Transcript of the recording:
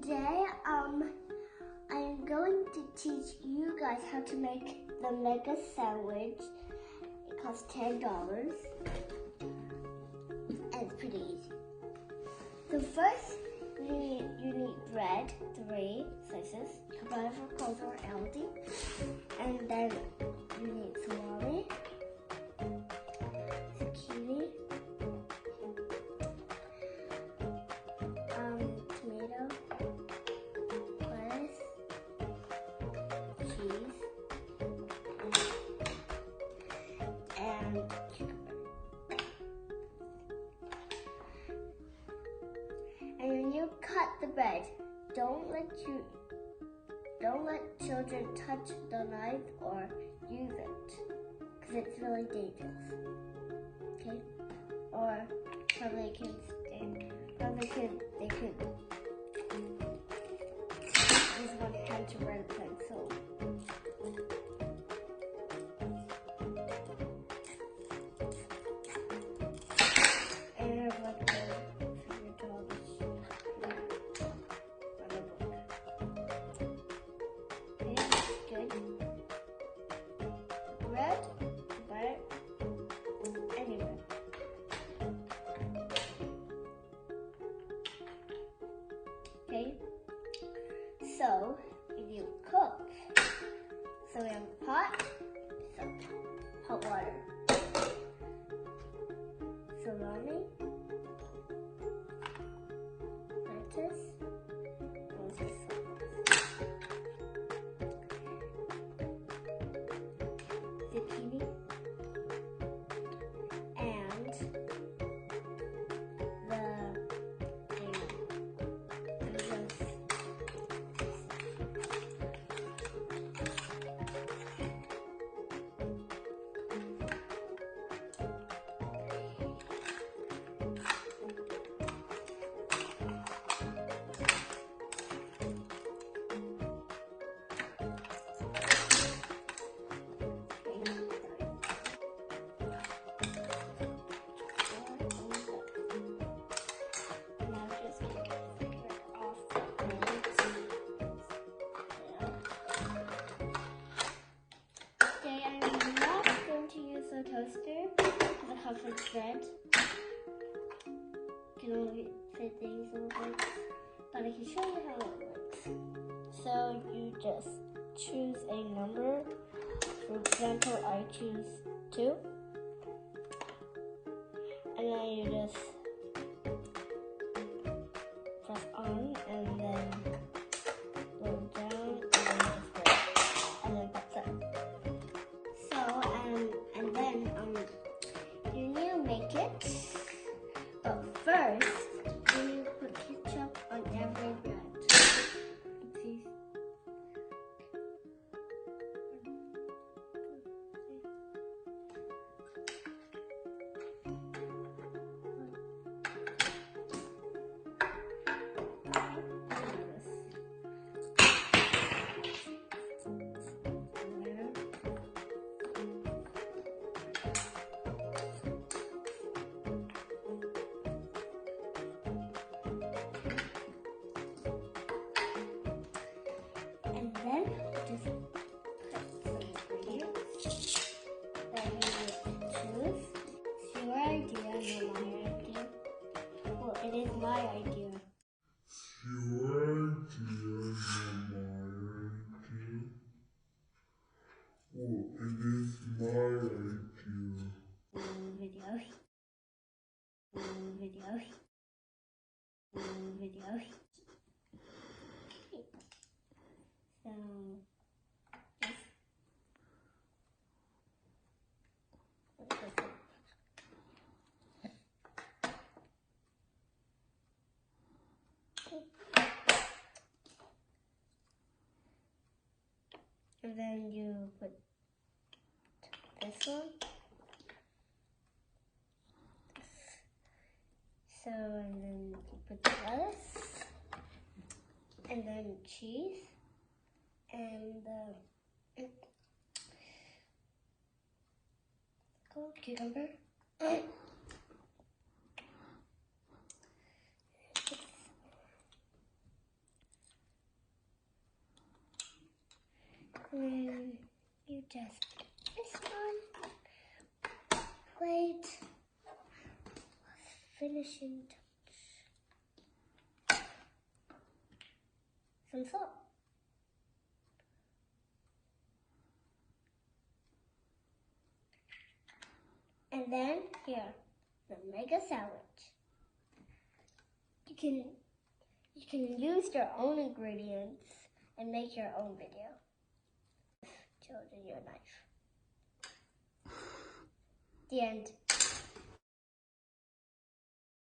Today, I'm going to teach you guys how to make the mega sandwich. It costs $10, and it's pretty easy. So first, you need bread, 3 slices, whatever colors are healthy, and then you need salami, zucchini, tomato, lettuce, cheese, and cucumber. And when you cut the bread, don't let children touch the knife or use it, because it's really dangerous. Okay? Or probably they could use one hand to write a pencil. And I have like a figure dog. Good. Bread, butter, anywhere. Okay. So you cook. So we have a pot, some hot water, salami, lettuce, zucchini, and toaster because it helps with bread. You can only fit these little bits, but I can show you how it works. So you just choose a number. For example, I choose 2, and then you just press on, and then blow down, and then just wait, and then that's it. So and then you need to make it, but first you need to put ketchup on every bread. See? And then just put some ingredients that you need to choose. It's your idea, not my idea. Well, it is my idea. Your idea, not my idea. Well, it is my idea. Video. So, and then you put this one. So, and then you put the lettuce, and then cheese, and cucumber. Then you just put this on. Wait. Finishing touch. Some salt. And then here, the mega sandwich. You can use your own ingredients and make your own video. Children, your knife. The end.